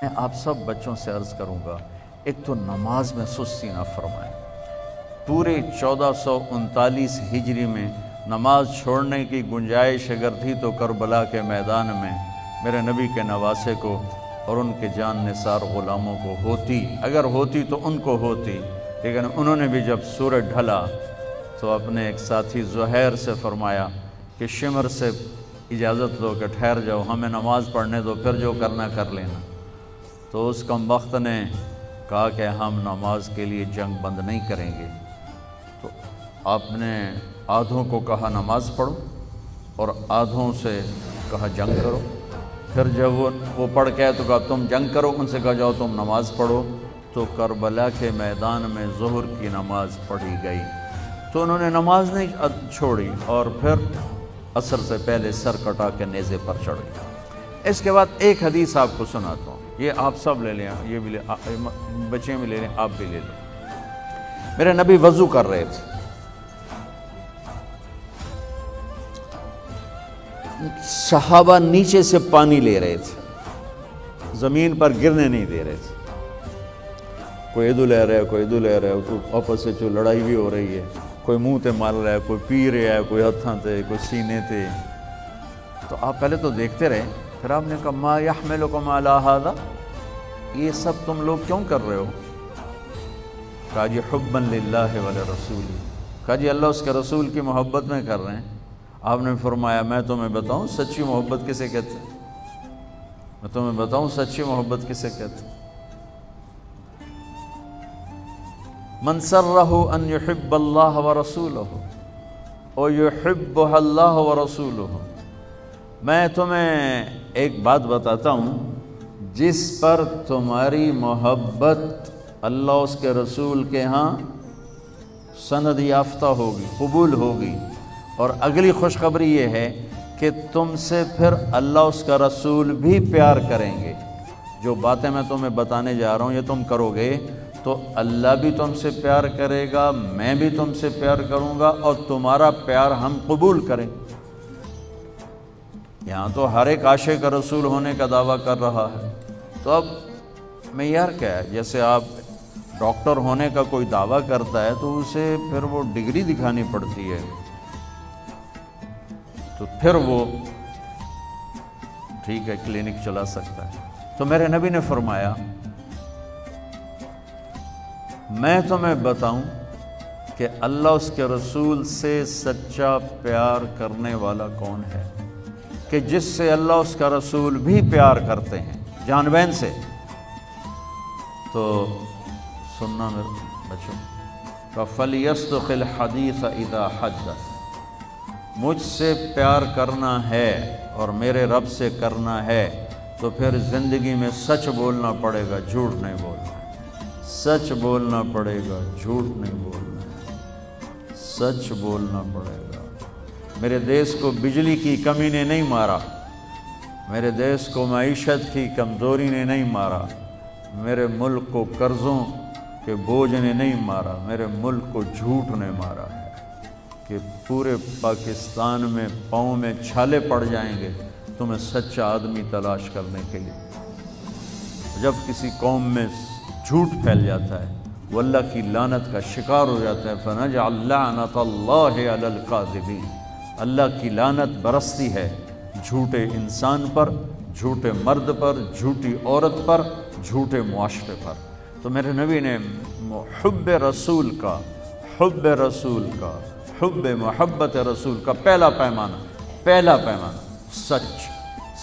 میں آپ سب بچوں سے عرض کروں گا، ایک تو نماز میں سستی نہ فرمائیں۔ پورے 1439 ہجری میں نماز چھوڑنے کی گنجائش اگر تھی تو کربلا کے میدان میں میرے نبی کے نواسے کو اور ان کے جان نثار غلاموں کو ہوتی، اگر ہوتی تو ان کو ہوتی، لیکن انہوں نے بھی جب سورج ڈھلا تو اپنے ایک ساتھی زہیر سے فرمایا کہ شمر سے اجازت لو کہ ٹھہر جاؤ، ہمیں نماز پڑھنے دو، پھر جو کرنا کر لینا۔ تو اس کم وقت نے کہا کہ ہم نماز کے لیے جنگ بند نہیں کریں گے۔ تو آپ نے آدھوں کو کہا نماز پڑھو اور آدھوں سے کہا جنگ کرو۔ پھر جب وہ پڑھ کے تو کہا تم جنگ کرو، ان سے کہا جاؤ تم نماز پڑھو۔ تو کربلا کے میدان میں ظہر کی نماز پڑھی گئی تو انہوں نے نماز نہیں چھوڑی اور پھر عصر سے پہلے سر کٹا کے نیزے پر چڑھ گئے۔ اس کے بعد ایک حدیث آپ کو سناتا ہوں، یہ آپ سب لے لیں، یہ بھی بچے بھی لے لیں، آپ بھی لے لیں۔ میرے نبی وضو کر رہے تھے، صحابہ نیچے سے پانی لے رہے تھے، زمین پر گرنے نہیں دے رہے تھے۔ کوئی ادھر لے رہا ہے، کوئی ادھر لے رہا ہے، کوئی آپس سے جو لڑائی بھی ہو رہی ہے، کوئی منہ تے مار رہا ہے، کوئی پی رہا ہے، کوئی ہتھاں تے، کوئی سینے تے۔ تو آپ پہلے تو دیکھتے رہے، پھر آپ نے کہا ما یحملکم علی ھذا، یہ سب تم لوگ کیوں کر رہے ہو؟ کہا جی حبا للہ ولرسولہ، کہا جی اللہ اس کے رسول کی محبت میں کر رہے ہیں۔ آپ نے فرمایا میں تمہیں بتاؤں سچی محبت کسے کہتے ہیں؟ میں تمہیں بتاؤں سچی محبت کسے کہتے ہیں؟ من سرہ ان یحب اللہ ورسولہ ویحبہ اللہ ورسولہ۔ میں تمہیں ایک بات بتاتا ہوں، جس پر تمہاری محبت اللہ اس کے رسول کے ہاں سند یافتہ ہوگی، قبول ہوگی، اور اگلی خوشخبری یہ ہے کہ تم سے پھر اللہ اس کا رسول بھی پیار کریں گے۔ جو باتیں میں تمہیں بتانے جا رہا ہوں یہ تم کرو گے تو اللہ بھی تم سے پیار کرے گا، میں بھی تم سے پیار کروں گا، اور تمہارا پیار ہم قبول کریں۔ یہاں تو ہر ایک عاشق کا رسول ہونے کا دعویٰ کر رہا ہے، تو اب معیار کیا ہے؟ جیسے آپ ڈاکٹر ہونے کا کوئی دعویٰ کرتا ہے تو اسے پھر وہ ڈگری دکھانی پڑتی ہے، تو پھر وہ ٹھیک ہے کلینک چلا سکتا ہے۔ تو میرے نبی نے فرمایا میں تمہیں بتاؤں کہ اللہ اس کے رسول سے سچا پیار کرنے والا کون ہے، کہ جس سے اللہ اس کا رسول بھی پیار کرتے ہیں جان بین سے۔ تو سننا میرے بچوں، فَلْيَصْدُقِ الْحَدِيثَ إِذَا حَدَّثَ، مجھ سے پیار کرنا ہے اور میرے رب سے کرنا ہے تو پھر زندگی میں سچ بولنا پڑے گا، جھوٹ نہیں بولنا ہے۔ سچ بولنا پڑے گا، جھوٹ نہیں بولنا ہے، سچ بولنا پڑے گا۔ میرے دیس کو بجلی کی کمی نے نہیں مارا، میرے دیس کو معیشت کی کمزوری نے نہیں مارا، میرے ملک کو قرضوں کے بوجھ نے نہیں مارا، میرے ملک کو جھوٹ نے مارا ہے کہ پورے پاکستان میں پاؤں میں چھالے پڑ جائیں گے تمہیں سچا آدمی تلاش کرنے کے لیے۔ جب کسی قوم میں جھوٹ پھیل جاتا ہے وہ اللہ کی لعنت کا شکار ہو جاتا ہے، فَنَجْعَلْ لَعْنَةَ اللَّهِ عَلَى الْكَاذِبِينَ، اللہ کی لعنت برستی ہے جھوٹے انسان پر، جھوٹے مرد پر، جھوٹی عورت پر، جھوٹے معاشرے پر۔ تو میرے نبی نے حب رسول کا، حب رسول کا، حب محبت رسول کا پہلا پیمانہ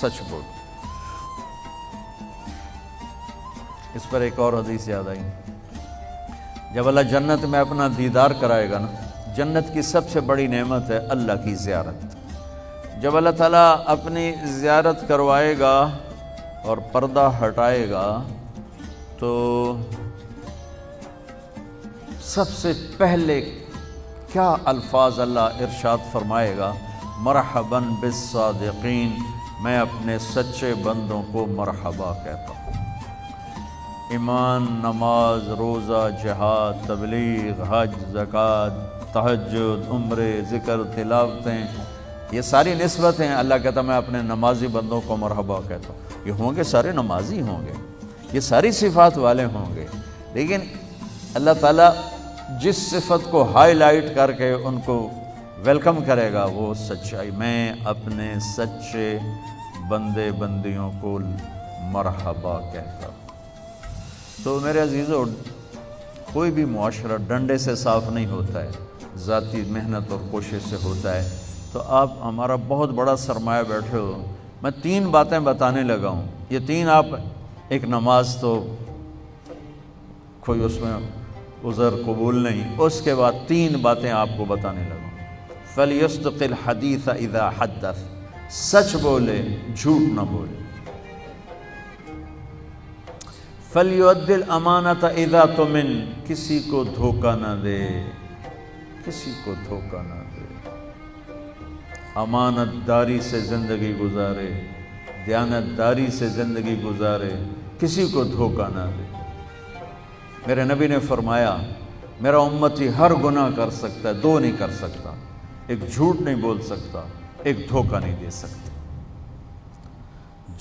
سچ بول۔ اس پر ایک اور حدیث یاد آئی، جب اللہ جنت میں اپنا دیدار کرائے گا نا، جنت کی سب سے بڑی نعمت ہے اللہ کی زیارت۔ جب اللہ تعالیٰ اپنی زیارت کروائے گا اور پردہ ہٹائے گا تو سب سے پہلے کیا الفاظ اللہ ارشاد فرمائے گا؟ مرحباً بالصادقین، میں اپنے سچے بندوں کو مرحبا کہتا ہوں۔ ایمان، نماز، روزہ، جہاد، تبلیغ، حج، زکوٰۃ، تہجد، عمرے، ذکر، تلاوتیں، یہ ساری نسبتیں اللہ کہتا میں اپنے نمازی بندوں کو مرحبا کہتا ہوں۔ یہ ہوں گے سارے نمازی ہوں گے، یہ ساری صفات والے ہوں گے، لیکن اللہ تعالیٰ جس صفت کو ہائی لائٹ کر کے ان کو ویلکم کرے گا وہ سچائی۔ میں اپنے سچے بندے بندیوں کو مرحبا کہتا ہوں۔ تو میرے عزیزو، کوئی بھی معاشرہ ڈنڈے سے صاف نہیں ہوتا ہے، ذاتی محنت اور کوشش سے ہوتا ہے۔ تو آپ ہمارا بہت بڑا سرمایہ بیٹھے ہو، میں 3 باتیں بتانے لگا ہوں، یہ 3 آپ، ایک نماز تو کوئی اس میں عذر قبول نہیں، اس کے بعد 3 باتیں آپ کو بتانے لگا ہوں۔ فَلْيَصْدِقِ الْحَدِيثَ إِذَا حَدَّثَ، سچ بولے جھوٹ نہ بولے۔ فَلْيُؤَدِّ الْأَمَانَةَ إِذَا تُؤْمِنَ، کسی کو دھوکہ نہ دے، کسی کو دھوکہ نہ دے، امانت داری سے زندگی گزارے، دیانت داری سے زندگی گزارے، کسی کو دھوکہ نہ دے۔ میرے نبی نے فرمایا میرا امتی ہر گناہ کر سکتا ہے، 2 نہیں کر سکتا، ایک جھوٹ نہیں بول سکتا، ایک دھوکہ نہیں دے سکتا۔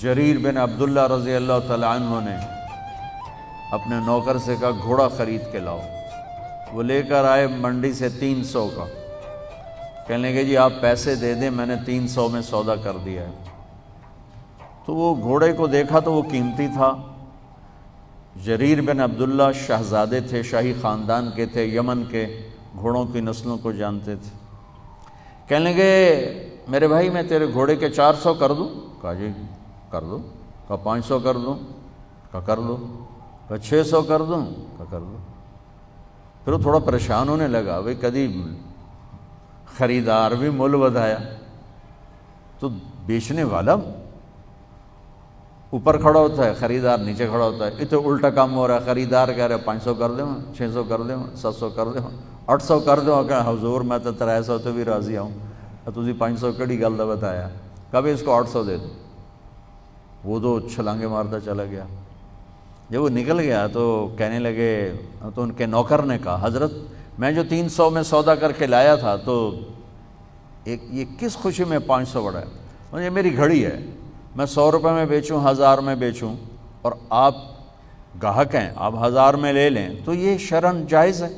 جریر بن عبداللہ رضی اللہ تعالی عنہ نے اپنے نوکر سے کہا گھوڑا خرید کے لاؤ، وہ لے کر آئے منڈی سے 300 کا، کہنے لگے جی آپ پیسے دے دیں، میں نے 300 میں سودا کر دیا ہے۔ تو وہ گھوڑے کو دیکھا تو وہ قیمتی تھا۔ جریر بن عبداللہ شہزادے تھے، شاہی خاندان کے تھے، یمن کے گھوڑوں کی نسلوں کو جانتے تھے۔ کہنے لگے میرے بھائی میں تیرے گھوڑے کے 400 کر دوں؟ کہا جی کر دو۔ کہا 500 کر دوں؟ کہا کر دو۔ کہا 600 کر دوں؟ کہا کر دو۔ پھر وہ تھوڑا پریشان ہونے لگا، بھئی کدی خریدار بھی مول ودایا، تو بیچنے والا اوپر کھڑا ہوتا ہے، خریدار نیچے کھڑا ہوتا ہے، یہ تو الٹا کام ہو رہا ہے۔ خریدار کہہ رہے 500 کر دیں، 600 کر دیں، 700 کر دیں، 800 کر دیں۔ کہ حضور میں تو 300 تو بھی راضی ہوں، تسی 500 کڑی گل دا بتایا، کبھی اس کو 800 دے دو۔ وہ تو چھلانگے مارتا چلا گیا۔ جب وہ نکل گیا تو کہنے لگے، تو ان کے نوکر نے کہا حضرت میں جو 300 میں سودا کر کے لایا تھا تو یہ کس خوشی میں 500 بڑھا ہے؟ یہ میری گھڑی ہے، میں 100 روپے میں بیچوں، 1000 میں بیچوں، اور آپ گاہک ہیں، آپ 1000 میں لے لیں تو یہ شرعاً جائز ہے۔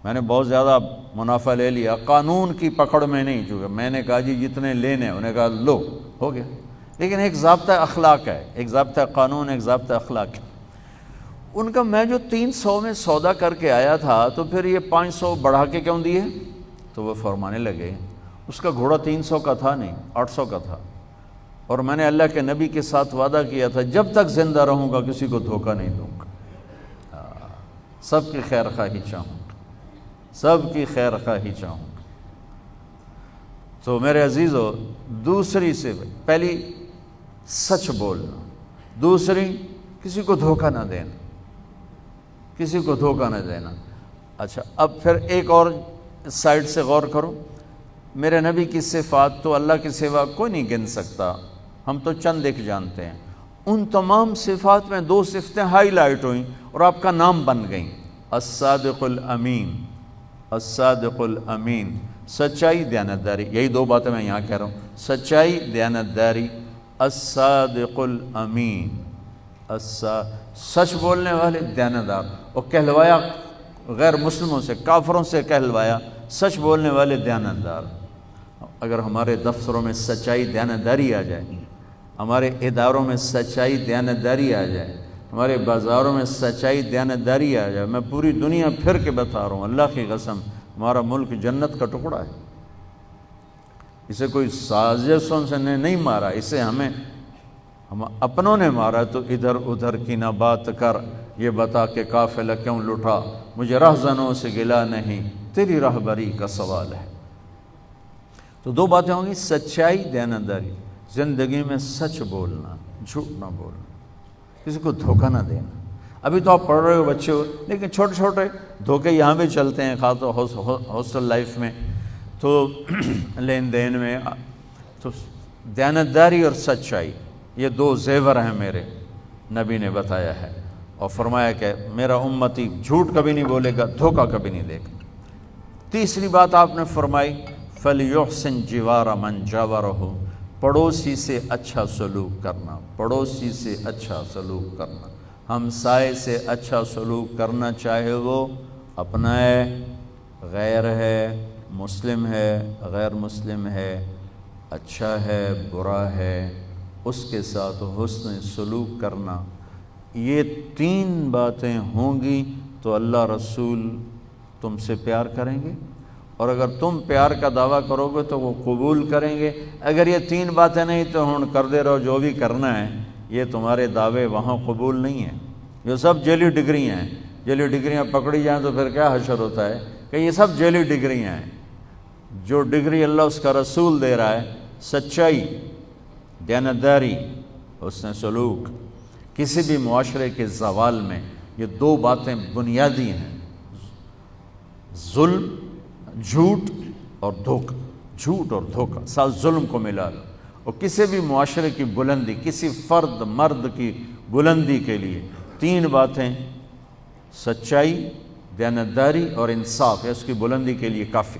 میں نے بہت زیادہ منافع لے لیا، قانون کی پکڑ میں نہیں، چونکہ میں نے کہا جی جتنے لینے، انہوں نے کہا لو، ہو گیا۔ لیکن ایک ضابطہ اخلاق ہے، ایک ضابطہ قانون، ایک ضابطہ اخلاق ہے۔ ان کا میں جو 300 میں سودا کر کے آیا تھا تو پھر یہ 500 بڑھا کے کیوں دیے؟ تو وہ فرمانے لگے اس کا گھوڑا 300 کا تھا نہیں، 800 کا تھا، اور میں نے اللہ کے نبی کے ساتھ وعدہ کیا تھا جب تک زندہ رہوں گا کسی کو دھوکہ نہیں دوں گا، سب کی خیر خواہی چاہوں گا، سب کی خیر خواہی چاہوں گا۔ تو میرے عزیزو، دوسری سے پہلی سچ بولنا، دوسری کسی کو دھوکہ نہ دینا، کسی کو دھوکہ نہ دینا۔ اچھا اب پھر ایک اور سائڈ سے غور کرو، میرے نبی کی صفات تو اللہ کے سوا کوئی نہیں گن سکتا، ہم تو چند ایک جانتے ہیں۔ ان تمام صفات میں 2 صفتیں ہائی لائٹ ہوئیں اور آپ کا نام بن گئیں، الصادق الامین، الصادق الامین، سچائی، دیانتداری، یہی 2 باتیں میں یہاں کہہ رہا ہوں، سچائی، دیانتداری، الصادق الامین، سچ بولنے والے، دیانتدار، اور کہلوایا غیر مسلموں سے، کافروں سے کہلوایا سچ بولنے والے، دیانتدار۔ اگر ہمارے دفتروں میں سچائی، دیانتداری آ جائے، ہمارے اداروں میں سچائی، دیانتداری آ جائے، ہمارے بازاروں میں سچائی، دیانتداری آ جائے، میں پوری دنیا پھر کے بتا رہا ہوں، اللہ کی قسم ہمارا ملک جنت کا ٹکڑا ہے۔ اسے کوئی سازشوں سے نہیں مارا، اسے ہم اپنوں نے مارا۔ تو ادھر ادھر کی نہ بات کر، یہ بتا کہ قافلہ کیوں لٹا، مجھے رہزنوں سے گلا نہیں، تیری راہبری کا سوال ہے۔ تو 2 باتیں ہوں گی، سچائی، دیانتداری، زندگی میں سچ بولنا، جھوٹ نہ بولنا، کسی کو دھوکہ نہ دینا۔ ابھی تو آپ پڑھ رہے ہو، بچے ہو، لیکن چھوٹے چھوٹے دھوکے یہاں بھی چلتے ہیں، خاص طور ہاسٹل لائف میں، تو لین دین میں۔ تو دیانتداری اور سچائی، یہ 2 زیور ہیں میرے، نبی نے بتایا ہے، اور فرمایا کہ میرا امتی جھوٹ کبھی نہیں بولے گا، دھوکہ کبھی نہیں دے گا۔ تیسری بات آپ نے فرمائی فَلْيُحْسِنْ جِوَارَ مَنْ جَاوَرَهُ، پڑوسی سے اچھا سلوک کرنا، پڑوسی سے اچھا سلوک کرنا۔ ہمسائے سے اچھا سلوک کرنا، چاہے وہ اپنا ہے، غیر ہے، مسلم ہے، غیر مسلم ہے، اچھا ہے، برا ہے، اس کے ساتھ حسن سلوک کرنا۔ یہ 3 باتیں ہوں گی تو اللہ رسول تم سے پیار کریں گے، اور اگر تم پیار کا دعویٰ کرو گے تو وہ قبول کریں گے۔ اگر یہ 3 باتیں نہیں تو ہن کر دے رہو جو بھی کرنا ہے، یہ تمہارے دعوے وہاں قبول نہیں ہیں۔ یہ سب جعلی ڈگریاں ہیں، جعلی ڈگریاں پکڑی جائیں تو پھر کیا حشر ہوتا ہے کہ یہ سب جعلی ڈگریاں ہیں۔ جو ڈگری اللہ اس کا رسول دے رہا ہے، سچائی، دیانتداری، حسن سلوک، کسی بھی معاشرے کے زوال میں یہ 2 باتیں بنیادی ہیں، ظلم، جھوٹ اور دھوکہ، جھوٹ اور دھوکہ، ساتھ ظلم کو ملا لو۔ اور کسی بھی معاشرے کی بلندی، کسی فرد مرد کی بلندی کے لیے 3 باتیں، سچائی، دیانتداری اور انصاف، اس کی بلندی کے لیے کافی۔